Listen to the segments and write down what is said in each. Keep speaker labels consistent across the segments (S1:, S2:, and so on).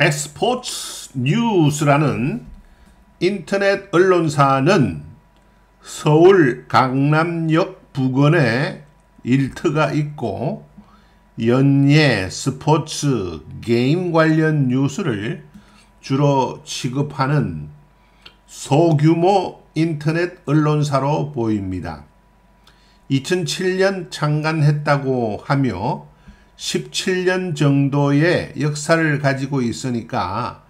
S1: 엑스포츠 뉴스라는 인터넷 언론사는 서울 강남역 부근에 일터가 있고 연예, 스포츠, 게임 관련 뉴스를 주로 취급하는 소규모 인터넷 언론사로 보입니다. 2007년 창간했다고 하며 17년 정도의 역사를 가지고 있으니까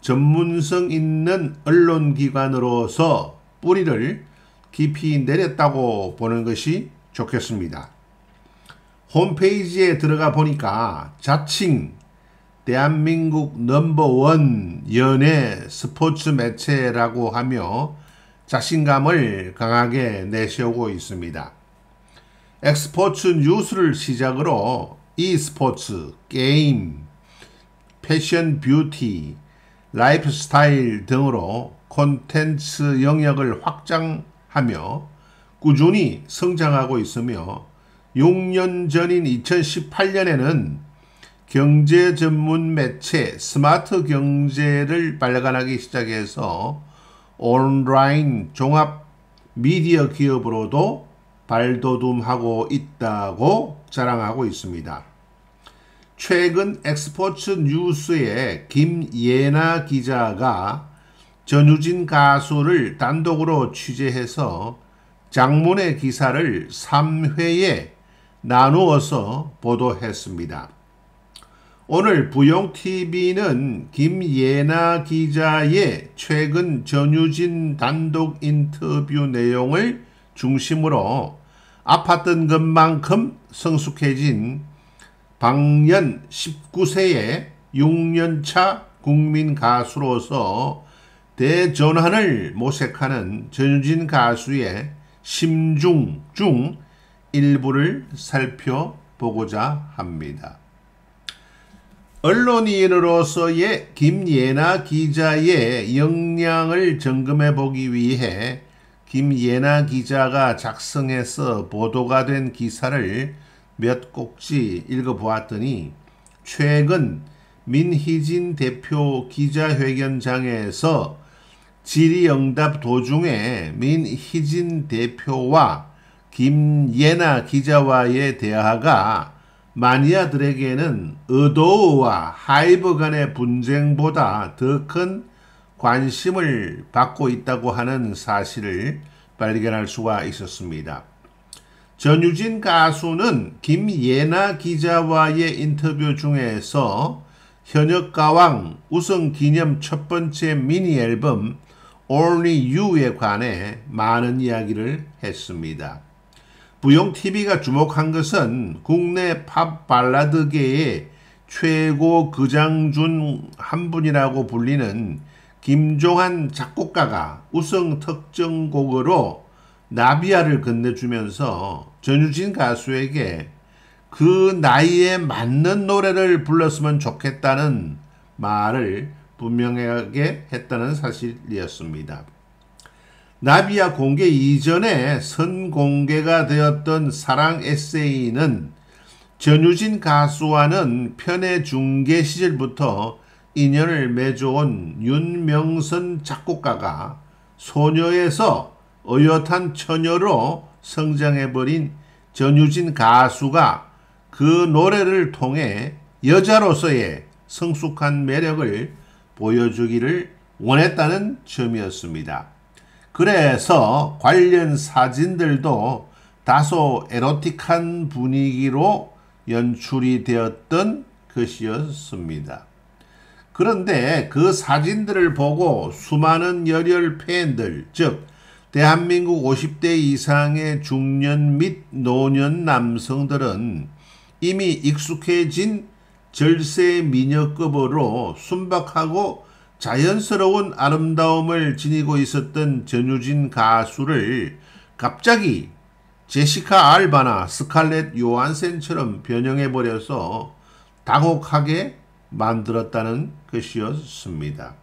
S1: 전문성 있는 언론기관으로서 뿌리를 깊이 내렸다고 보는 것이 좋겠습니다. 홈페이지에 들어가 보니까 자칭 대한민국 넘버원 연예 스포츠 매체라고 하며 자신감을 강하게 내세우고 있습니다. 엑스포츠 뉴스를 시작으로 e스포츠, 게임, 패션 뷰티, 라이프 스타일 등으로 콘텐츠 영역을 확장하며 꾸준히 성장하고 있으며 6년 전인 2018년에는 경제 전문 매체 스마트 경제를 발간하기 시작해서 온라인 종합 미디어 기업으로도 발돋움하고 있다고 자랑하고 있습니다. 최근 엑스포츠 뉴스의 김예나 기자가 전유진 가수를 단독으로 취재해서 장문의 기사를 3회에 나누어서 보도했습니다. 오늘 부용TV는 김예나 기자의 최근 전유진 단독 인터뷰 내용을 중심으로 아팠던 것만큼 성숙해진 방년 19세의 6년차 국민 가수로서 대전환을 모색하는 전유진 가수의 심중 중 일부를 살펴보고자 합니다. 언론인으로서의 김예나 기자의 역량을 점검해 보기 위해 김예나 기자가 작성해서 보도가 된 기사를 몇 꼭지 읽어보았더니 최근 민희진 대표 기자회견장에서 질의응답 도중에 민희진 대표와 김예나 기자와의 대화가 마니아들에게는 어도어와 하이브 간의 분쟁보다 더 큰 관심을 받고 있다고 하는 사실을 발견할 수가 있었습니다. 전유진 가수는 김예나 기자와의 인터뷰 중에서 현역가왕 우승 기념 첫 번째 미니 앨범 Only You에 관해 많은 이야기를 했습니다. 부용TV가 주목한 것은 국내 팝 발라드계의 최고 거장 중 한 분이라고 불리는 김종한 작곡가가 우승 특정곡으로 나비야를 건네주면서 전유진 가수에게 그 나이에 맞는 노래를 불렀으면 좋겠다는 말을 분명하게 했다는 사실이었습니다. 나비야 공개 이전에 선공개가 되었던 사랑 에세이는 전유진 가수와는 편의 중계 시절부터 인연을 맺어온 윤명선 작곡가가 소녀에서 어엿한 처녀로 성장해버린 전유진 가수가 그 노래를 통해 여자로서의 성숙한 매력을 보여주기를 원했다는 점이었습니다. 그래서 관련 사진들도 다소 에로틱한 분위기로 연출이 되었던 것이었습니다. 그런데 그 사진들을 보고 수많은 열혈 팬들, 즉 대한민국 50대 이상의 중년 및 노년 남성들은 이미 익숙해진 절세 미녀급으로 순박하고 자연스러운 아름다움을 지니고 있었던 전유진 가수를 갑자기 제시카 알바나 스칼렛 요한센처럼 변형해버려서 다곡하게 만들었다는 것이었습니다.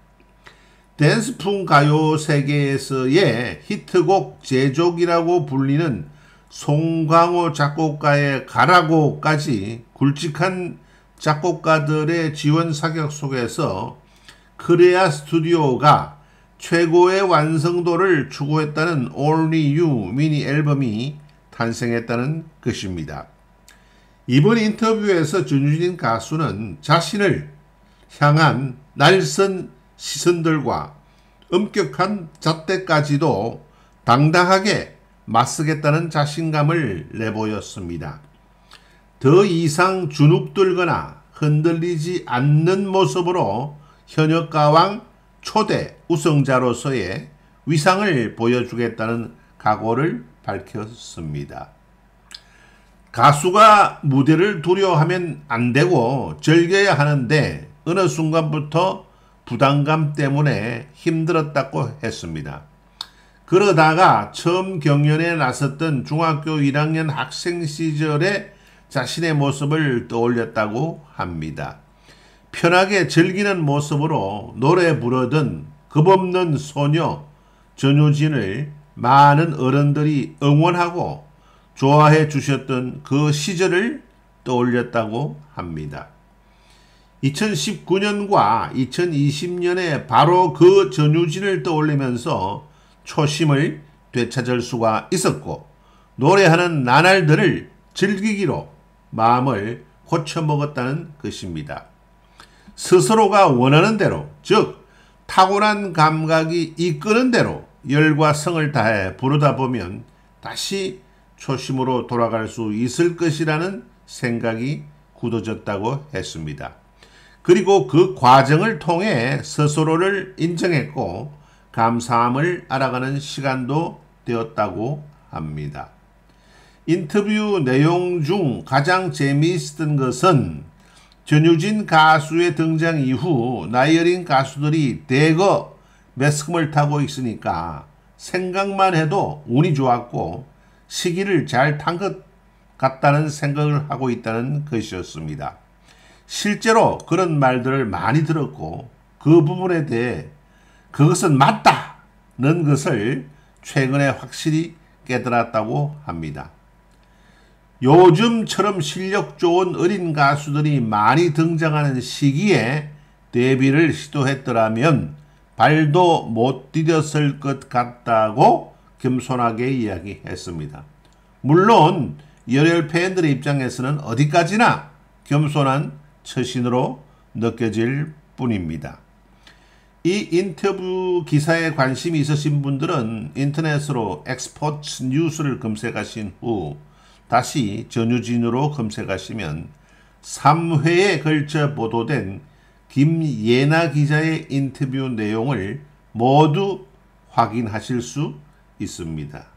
S1: 댄스풍 가요 세계에서의 히트곡 제조기라고 불리는 송강호 작곡가의 가라고까지 굵직한 작곡가들의 지원 사격 속에서 크레아 스튜디오가 최고의 완성도를 추구했다는 Only You 미니 앨범이 탄생했다는 것입니다. 이번 인터뷰에서 전유진 가수는 자신을 향한 날선 시선들과 엄격한 잣대까지도 당당하게 맞서겠다는 자신감을 내보였습니다. 더 이상 주눅들거나 흔들리지 않는 모습으로 현역가왕 초대 우승자로서의 위상을 보여주겠다는 각오를 밝혔습니다. 가수가 무대를 두려워하면 안 되고 즐겨야 하는데 어느 순간부터 부담감 때문에 힘들었다고 했습니다. 그러다가 처음 경연에 나섰던 중학교 1학년 학생 시절의 자신의 모습을 떠올렸다고 합니다. 편하게 즐기는 모습으로 노래 부르던 겁없는 소녀 전유진을 많은 어른들이 응원하고 좋아해 주셨던 그 시절을 떠올렸다고 합니다. 2019년과 2020년에 바로 그 전유진을 떠올리면서 초심을 되찾을 수가 있었고 노래하는 나날들을 즐기기로 마음을 고쳐먹었다는 것입니다. 스스로가 원하는 대로, 즉 타고난 감각이 이끄는 대로 열과 성을 다해 부르다 보면 다시 초심으로 돌아갈 수 있을 것이라는 생각이 굳어졌다고 했습니다. 그리고 그 과정을 통해 스스로를 인정했고 감사함을 알아가는 시간도 되었다고 합니다. 인터뷰 내용 중 가장 재미있었던 것은 전유진 가수의 등장 이후 나이 어린 가수들이 대거 매스컴을 타고 있으니까 생각만 해도 운이 좋았고 시기를 잘 탄 것 같다는 생각을 하고 있다는 것이었습니다. 실제로 그런 말들을 많이 들었고 그 부분에 대해 그것은 맞다는 것을 최근에 확실히 깨달았다고 합니다. 요즘처럼 실력 좋은 어린 가수들이 많이 등장하는 시기에 데뷔를 시도했더라면 발도 못 디뎠을 것 같다고 겸손하게 이야기했습니다. 물론 열혈 팬들의 입장에서는 어디까지나 겸손한 처신으로 느껴질 뿐입니다. 이 인터뷰 기사에 관심이 있으신 분들은 인터넷으로 엑스포츠 뉴스를 검색하신 후 다시 전유진으로 검색하시면 3회에 걸쳐 보도된 김예나 기자의 인터뷰 내용을 모두 확인하실 수 있습니다.